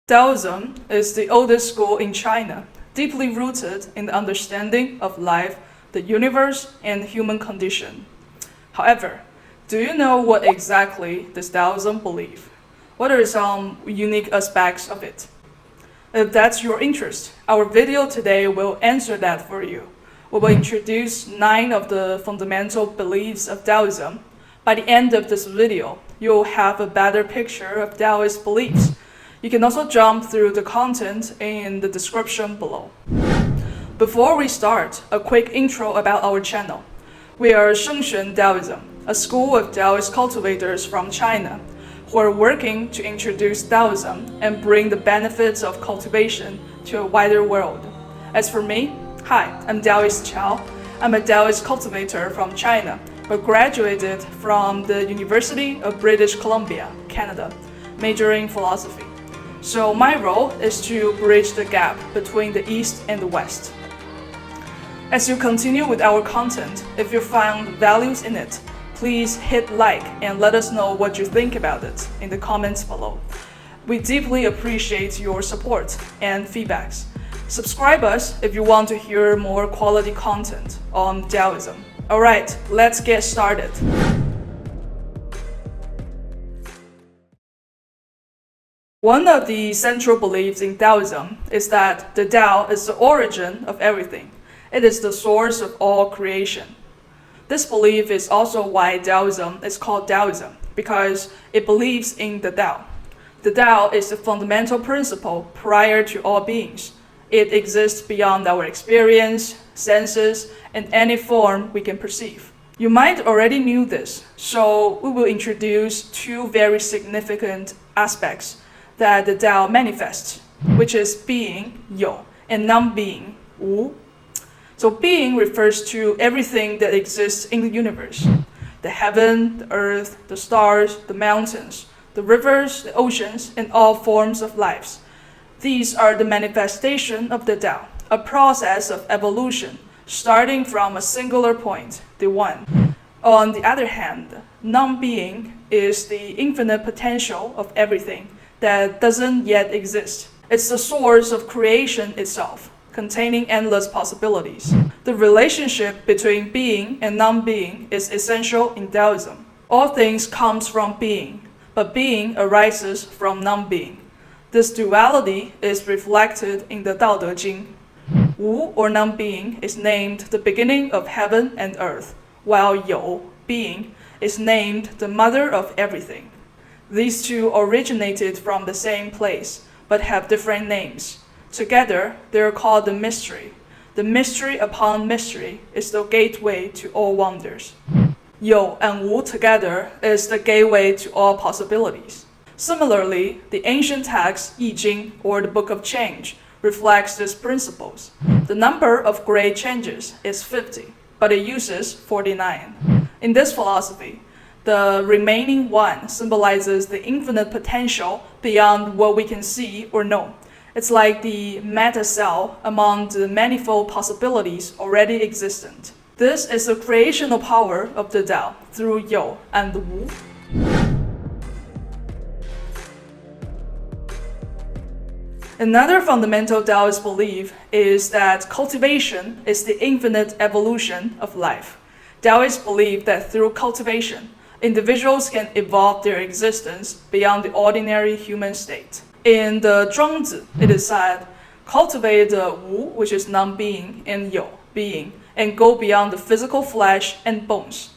Taoism is the oldest school in China, deeply rooted in the understanding of life, the universe, and the human condition. However, do you know what exactly does Taoism believe? What are some unique aspects of it? If that's your interest, our video today will answer that for you. We will introduce 9 of the fundamental beliefs of Taoism. By the end of this video, you'll have a better picture of Taoist beliefs. You can also jump through the content in the description below. Before we start, a quick intro about our channel. We are Shengxuan Daoism, a school of Taoist cultivators from China, who are working to introduce Taoism and bring the benefits of cultivation to a wider world. As for me, hi, I'm Taoist Chao. I'm a Taoist cultivator from China, but graduated from the University of British Columbia, Canada, majoring philosophy. So my role is to bridge the gap between the East and the West. As you continue with our content, if you found values in it, please hit like and let us know what you think about it in the comments below. We deeply appreciate your support and feedbacks. Subscribe us if you want to hear more quality content on Taoism. Alright, let's get started. One of the central beliefs in Taoism is that the Tao is the origin of everything. It is the source of all creation. This belief is also why Taoism is called Taoism, because it believes in the Tao. The Tao is the fundamental principle prior to all beings. It exists beyond our experience, senses, and any form we can perceive. You might already knew this, so we will introduce 2 very significant aspects that the Tao manifests, which is being, 有, and non-being, 无. So being refers to everything that exists in the universe. The heaven, the earth, the stars, the mountains, the rivers, the oceans, and all forms of lives. These are the manifestation of the Tao, a process of evolution, starting from a singular point, the One. On the other hand, non-being is the infinite potential of everything that doesn't yet exist. It's the source of creation itself, containing endless possibilities. The relationship between being and non-being is essential in Taoism. All things comes from being, but being arises from non-being. This duality is reflected in the Tao Te Ching. Wu, or non-being, is named the beginning of heaven and earth, while You, being, is named the mother of everything. These 2 originated from the same place, but have different names. Together, they are called the mystery. The mystery upon mystery is the gateway to all wonders. You and Wu together is the gateway to all possibilities. Similarly, the ancient text I Ching, or the Book of Change, reflects these principles. The number of great changes is 50, but it uses 49. In this philosophy, the remaining 1 symbolizes the infinite potential beyond what we can see or know. It's like the meta cell among the manifold possibilities already existent. This is the creational power of the Tao through You and Wu. Another fundamental Taoist belief is that cultivation is the infinite evolution of life. Taoists believe that through cultivation, individuals can evolve their existence beyond the ordinary human state. In the Zhuangzi, it is said, cultivate the Wu, which is non-being, and You, being, and go beyond the physical flesh and bones.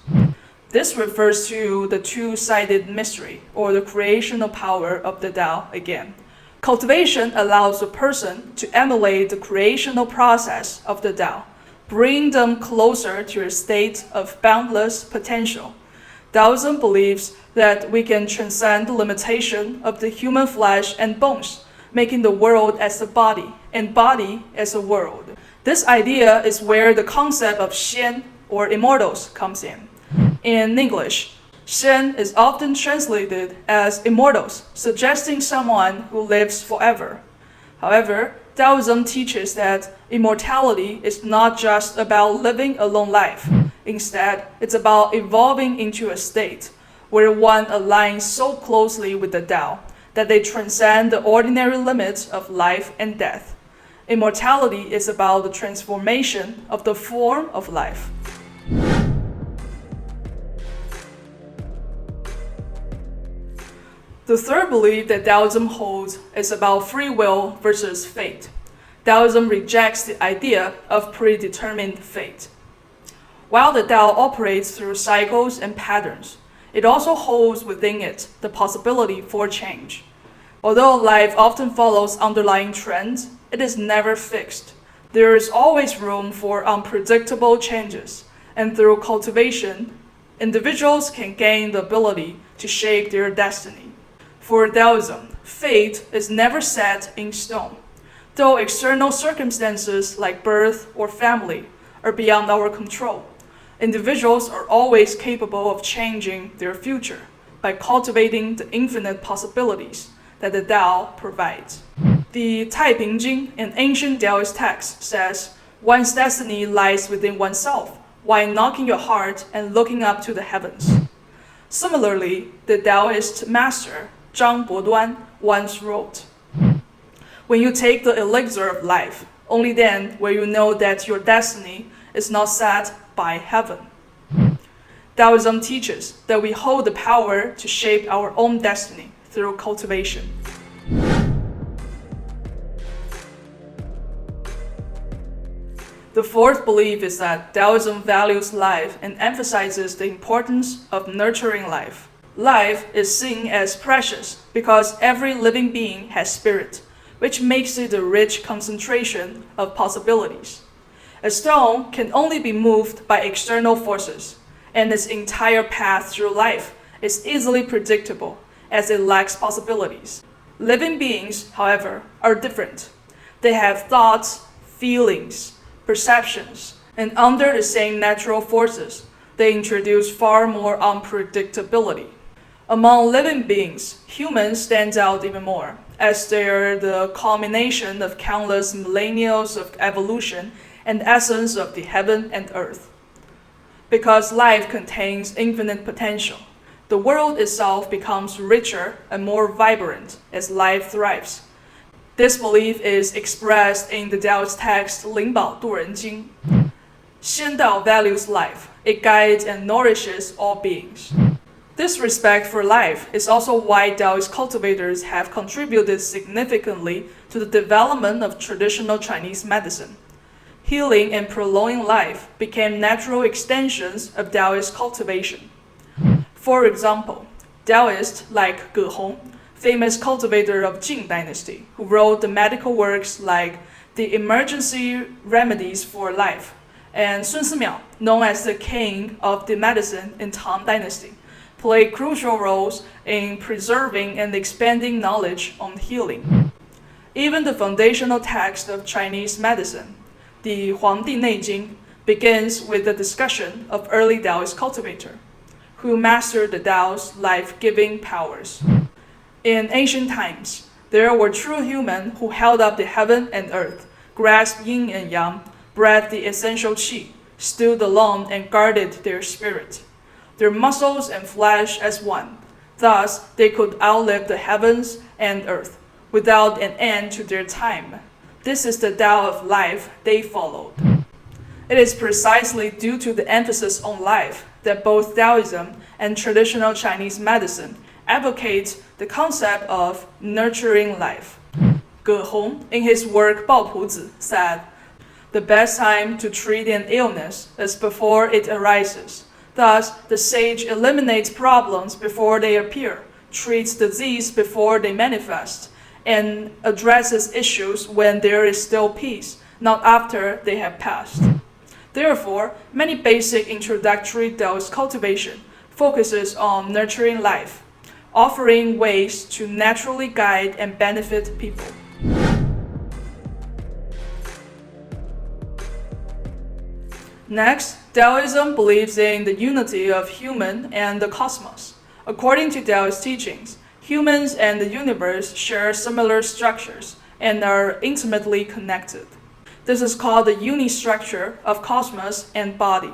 This refers to the 2-sided mystery, or the creational power of the Tao again. Cultivation allows a person to emulate the creational process of the Tao, bring them closer to a state of boundless potential. Taoism believes that we can transcend the limitation of the human flesh and bones, making the world as a body and body as a world. This idea is where the concept of Xian, or immortals, comes in. In English, Xian is often translated as immortals, suggesting someone who lives forever. However, Taoism teaches that immortality is not just about living a long life. Instead, it's about evolving into a state where one aligns so closely with the Tao that they transcend the ordinary limits of life and death. Immortality is about the transformation of the form of life. The third belief that Taoism holds is about free will versus fate. Taoism rejects the idea of predetermined fate. While the Tao operates through cycles and patterns, it also holds within it the possibility for change. Although life often follows underlying trends, it is never fixed. There is always room for unpredictable changes, and through cultivation, individuals can gain the ability to shape their destiny. For Taoism, fate is never set in stone. Though external circumstances like birth or family are beyond our control, individuals are always capable of changing their future by cultivating the infinite possibilities that the Tao provides. The Taiping Jing, an ancient Taoist text, says, "One's destiny lies within oneself, while knocking your heart and looking up to the heavens." Similarly, the Taoist master Zhang Boduan once wrote, "When you take the elixir of life, only then will you know that your destiny is not set by heaven." Taoism teaches that we hold the power to shape our own destiny through cultivation. The fourth belief is that Taoism values life and emphasizes the importance of nurturing life. Life is seen as precious because every living being has spirit, which makes it a rich concentration of possibilities. A stone can only be moved by external forces, and its entire path through life is easily predictable as it lacks possibilities. Living beings, however, are different. They have thoughts, feelings, perceptions, and under the same natural forces, they introduce far more unpredictability. Among living beings, humans stand out even more, as they are the culmination of countless millennia of evolution and essence of the heaven and earth. Because life contains infinite potential, the world itself becomes richer and more vibrant as life thrives. This belief is expressed in the Taoist text Lingbao Duren Jing. Xian Dao values life. It guides and nourishes all beings. This respect for life is also why Taoist cultivators have contributed significantly to the development of traditional Chinese medicine. Healing and prolonging life became natural extensions of Taoist cultivation. For example, Taoists like Ge Hong, famous cultivator of Jing Dynasty, who wrote the medical works like The Emergency Remedies for Life, and Sun Simiao, known as the king of the medicine in Tang Dynasty, play crucial roles in preserving and expanding knowledge on healing. Even the foundational text of Chinese medicine, the Huangdi Neijing, begins with the discussion of early Taoist cultivator, who mastered the Tao's life-giving powers. In ancient times, there were true humans who held up the heaven and earth, grasped yin and yang, breathed the essential qi, stood alone and guarded their spirit, their muscles and flesh as one. Thus, they could outlive the heavens and earth without an end to their time. This is the Tao of life they followed. It is precisely due to the emphasis on life that both Taoism and traditional Chinese medicine advocate the concept of nurturing life. Ge Hong, in his work Bao Pu Zi, said, "The best time to treat an illness is before it arises. Thus, the sage eliminates problems before they appear, treats disease before they manifest, and addresses issues when there is still peace, not after they have passed." Therefore, many basic introductory Taoist cultivation focuses on nurturing life, offering ways to naturally guide and benefit people. Next, Taoism believes in the unity of human and the cosmos. According to Taoist teachings, humans and the universe share similar structures and are intimately connected. This is called the Uni-structure of cosmos and body.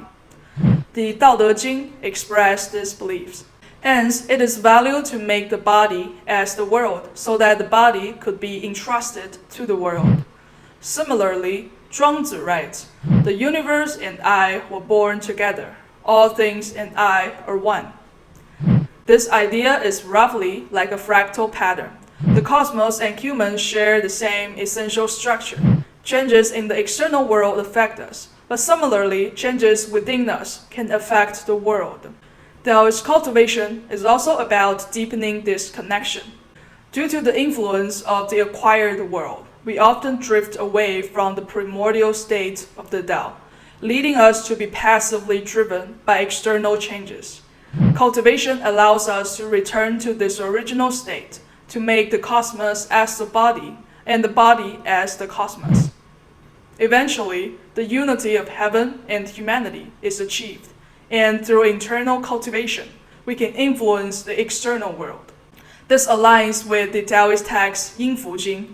The Dao De Jing expressed these beliefs. Hence, it is valued to make the body as the world, so that the body could be entrusted to the world. Similarly, Zhuangzi writes, "The universe and I were born together. All things and I are one." This idea is roughly like a fractal pattern. The cosmos and humans share the same essential structure. Changes in the external world affect us, but similarly, changes within us can affect the world. Taoist cultivation is also about deepening this connection. Due to the influence of the acquired world, we often drift away from the primordial state of the Tao, leading us to be passively driven by external changes. Cultivation allows us to return to this original state, to make the cosmos as the body, and the body as the cosmos. Eventually, the unity of heaven and humanity is achieved, and through internal cultivation, we can influence the external world. This aligns with the Taoist text Yin Fu Jing.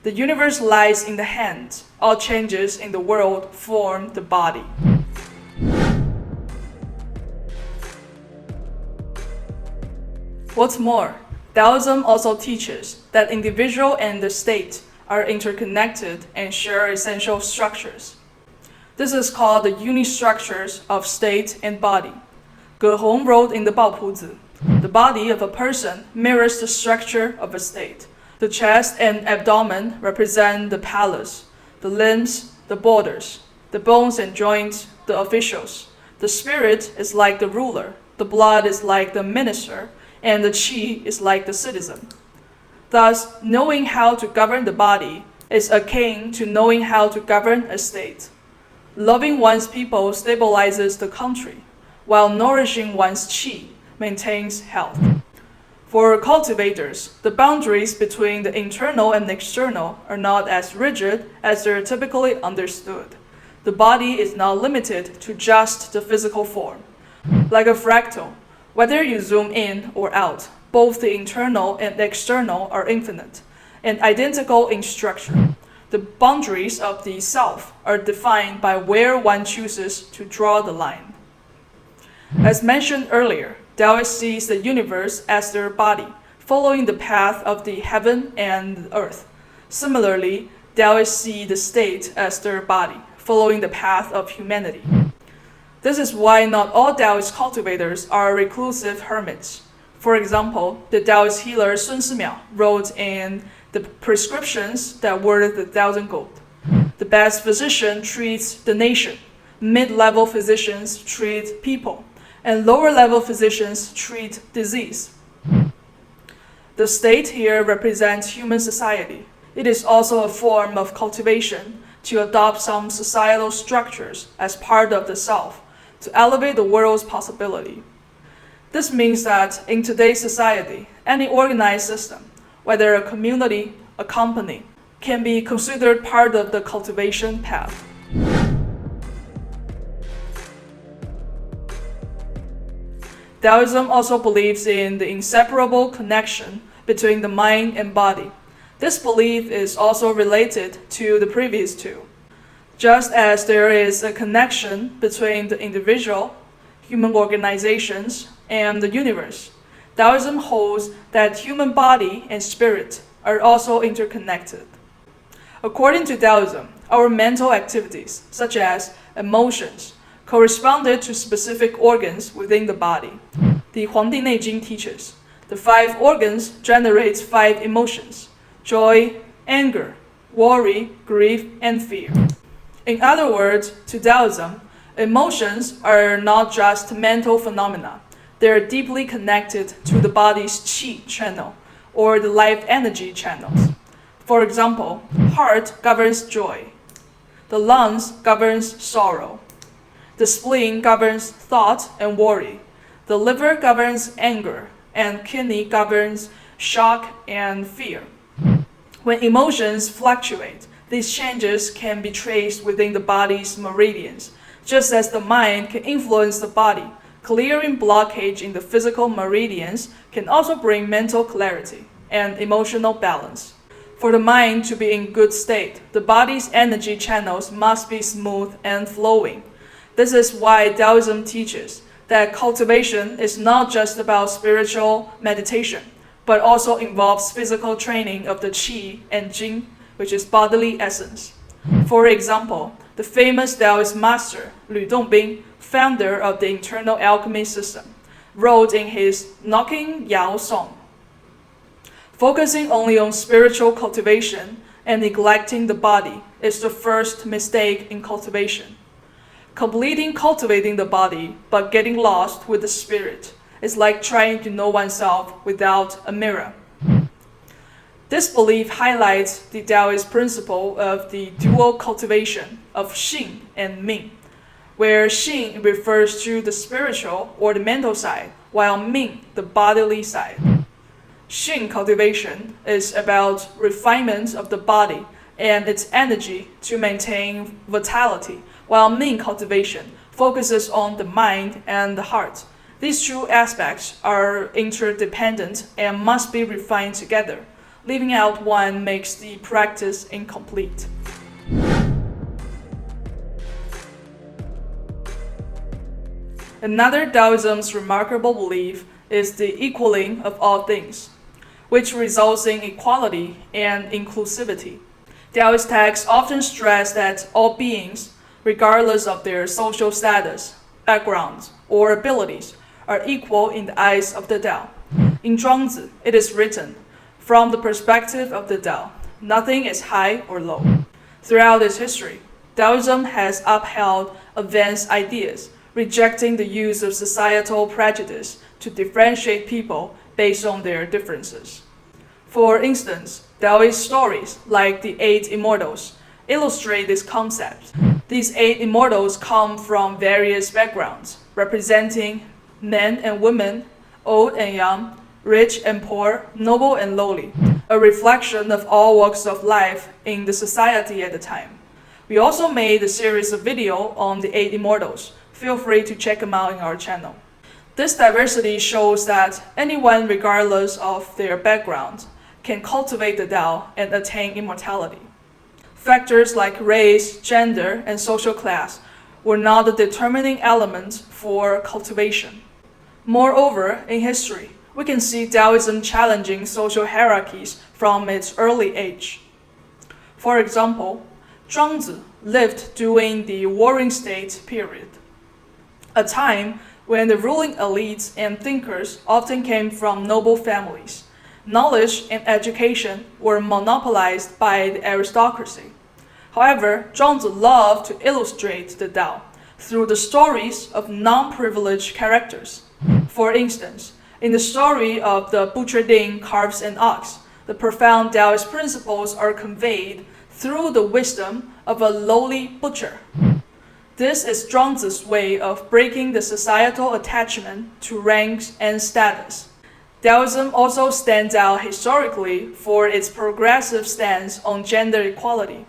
The universe lies in the hand. All changes in the world form the body. What's more, Taoism also teaches that individual and the state are interconnected and share essential structures. This is called the Uni-structures of state and body. Ge Hong wrote in the Baopuzi, "The body of a person mirrors the structure of a state. The chest and abdomen represent the palace, the limbs, the borders, the bones and joints, the officials. The spirit is like the ruler, the blood is like the minister, and the qi is like the citizen." Thus, knowing how to govern the body is akin to knowing how to govern a state. Loving one's people stabilizes the country, while nourishing one's qi maintains health. For cultivators, the boundaries between the internal and external are not as rigid as they're typically understood. The body is not limited to just the physical form. Like a fractal, whether you zoom in or out, both the internal and external are infinite and identical in structure. The boundaries of the self are defined by where one chooses to draw the line. As mentioned earlier, Taoists see the universe as their body, following the path of the heaven and the earth. Similarly, Taoists see the state as their body, following the path of humanity. This is why not all Taoist cultivators are reclusive hermits. For example, the Taoist healer Sun Simiao wrote in the prescriptions that worth 1,000 gold. The best physician treats the nation, mid-level physicians treat people, and lower-level physicians treat disease. The state here represents human society. It is also a form of cultivation to adopt some societal structures as part of the self, to elevate the world's possibility. This means that in today's society, any organized system, whether a community, a company, can be considered part of the cultivation path. Taoism also believes in the inseparable connection between the mind and body. This belief is also related to the previous two. Just as there is a connection between the individual, human organizations, and the universe, Taoism holds that human body and spirit are also interconnected. According to Taoism, our mental activities, such as emotions, corresponded to specific organs within the body. The Huangdi Neijing teaches, the 5 organs generate 5 emotions: joy, anger, worry, grief, and fear. In other words, to Taoism, emotions are not just mental phenomena. They are deeply connected to the body's qi channel, or the life energy channels. For example, heart governs joy. The lungs governs sorrow. The spleen governs thought and worry. The liver governs anger, and kidney governs shock and fear. When emotions fluctuate, these changes can be traced within the body's meridians, just as the mind can influence the body. Clearing blockage in the physical meridians can also bring mental clarity and emotional balance. For the mind to be in good state, the body's energy channels must be smooth and flowing. This is why Taoism teaches that cultivation is not just about spiritual meditation, but also involves physical training of the qi and jing, which is bodily essence. For example, the famous Taoist master Lü Dongbing, founder of the internal alchemy system, wrote in his Knocking Yao Song, "Focusing only on spiritual cultivation and neglecting the body is the first mistake in cultivation. Completing cultivating the body but getting lost with the spirit is like trying to know oneself without a mirror." This belief highlights the Taoist principle of the dual cultivation of Xing and Ming, where Xing refers to the spiritual or the mental side, while Ming the bodily side. Xing cultivation is about refinement of the body and its energy to maintain vitality, while Ming cultivation focuses on the mind and the heart. These two aspects are interdependent and must be refined together. Leaving out one makes the practice incomplete. Another Taoism's remarkable belief is the equaling of all things, which results in equality and inclusivity. Taoist texts often stress that all beings, regardless of their social status, backgrounds, or abilities, are equal in the eyes of the Tao. In Zhuangzi, it is written, "From the perspective of the Tao, nothing is high or low." Throughout its history, Taoism has upheld advanced ideas, rejecting the use of societal prejudice to differentiate people based on their differences. For instance, Taoist stories like the Eight Immortals illustrate this concept. These eight immortals come from various backgrounds, representing men and women, old and young, rich and poor, noble and lowly, a reflection of all walks of life in the society at the time. We also made a series of videos on the Eight Immortals. Feel free to check them out in our channel. This diversity shows that anyone, regardless of their background, can cultivate the Tao and attain immortality. Factors like race, gender, and social class were not the determining elements for cultivation. Moreover, in history, we can see Taoism challenging social hierarchies from its early age. For example, Zhuangzi lived during the Warring State period, a time when the ruling elites and thinkers often came from noble families. Knowledge and education were monopolized by the aristocracy. However, Zhuangzi loved to illustrate the Tao through the stories of non-privileged characters. For instance, in the story of the butcher Ding carves an ox, the profound Taoist principles are conveyed through the wisdom of a lowly butcher. This is Zhuangzi's way of breaking the societal attachment to ranks and status. Taoism also stands out historically for its progressive stance on gender equality.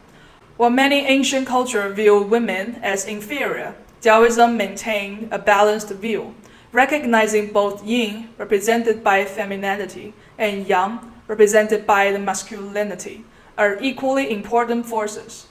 While many ancient cultures viewed women as inferior, Taoism maintained a balanced view, recognizing both yin, represented by femininity, and yang, represented by the masculinity, are equally important forces.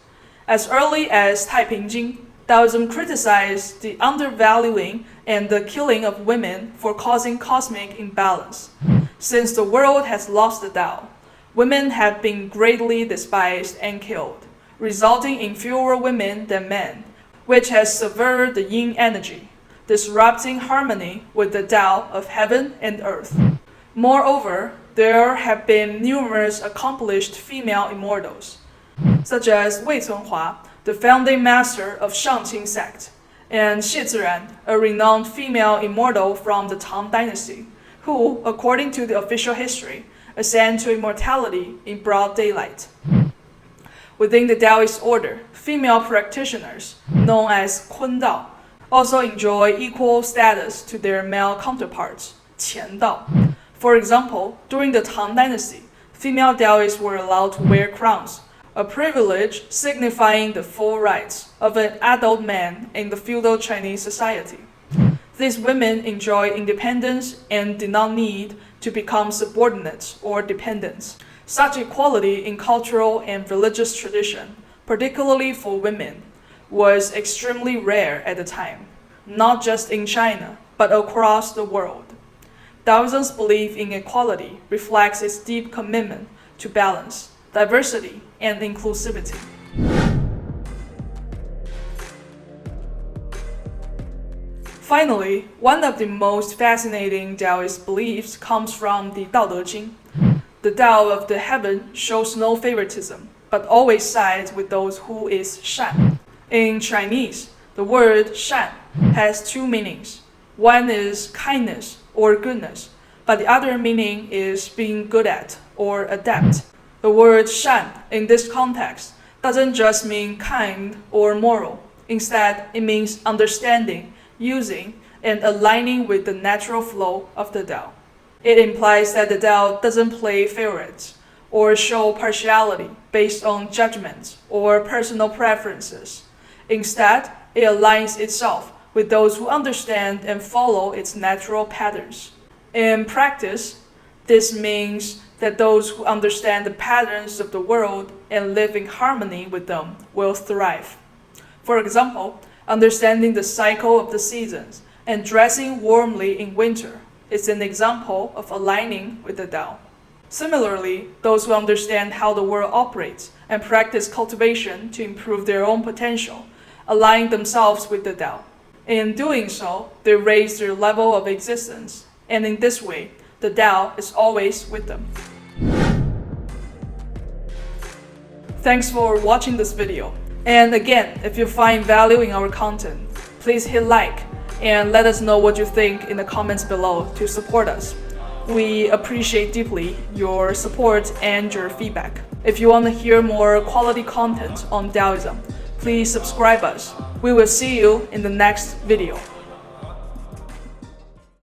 As early as Taiping Jing, Taoism criticized the undervaluing and the killing of women for causing cosmic imbalance. Since the world has lost the Tao, women have been greatly despised and killed, resulting in fewer women than men, which has subverted the yin energy, disrupting harmony with the Tao of heaven and earth. Moreover, there have been numerous accomplished female immortals, such as Wei Cunhua, the founding master of Shangqing sect, and Xie Ziran, a renowned female immortal from the Tang dynasty, who, according to the official history, ascend to immortality in broad daylight. Within the Taoist order, female practitioners, known as Kun Dao, also enjoy equal status to their male counterparts, Qian Dao. For example, during the Tang dynasty, female Taoists were allowed to wear crowns, a privilege signifying the full rights of an adult man in the feudal Chinese society. These women enjoy independence and did not need to become subordinates or dependents. Such equality in cultural and religious tradition, particularly for women, was extremely rare at the time, not just in China, but across the world. Taoism's belief in equality reflects its deep commitment to balance, diversity, and inclusivity. Finally, one of the most fascinating Taoist beliefs comes from the Dao De Jing. The Tao of the heaven shows no favoritism, but always sides with those who is shan. In Chinese, the word shan has two meanings. One is kindness or goodness, but the other meaning is being good at or adept. The word shan in this context doesn't just mean kind or moral. Instead, it means understanding, using, and aligning with the natural flow of the Tao. It implies that the Tao doesn't play favorites or show partiality based on judgments or personal preferences. Instead, it aligns itself with those who understand and follow its natural patterns. In practice, this means that those who understand the patterns of the world and live in harmony with them will thrive. For example, understanding the cycle of the seasons and dressing warmly in winter is an example of aligning with the Tao. Similarly, those who understand how the world operates and practice cultivation to improve their own potential align themselves with the Tao. In doing so, they raise their level of existence, and in this way, the Tao is always with them. Thanks for watching this video. And again, if you find value in our content, please hit like and let us know what you think in the comments below to support us. We appreciate deeply your support and your feedback. If you want to hear more quality content on Taoism, please subscribe us. We will see you in the next video.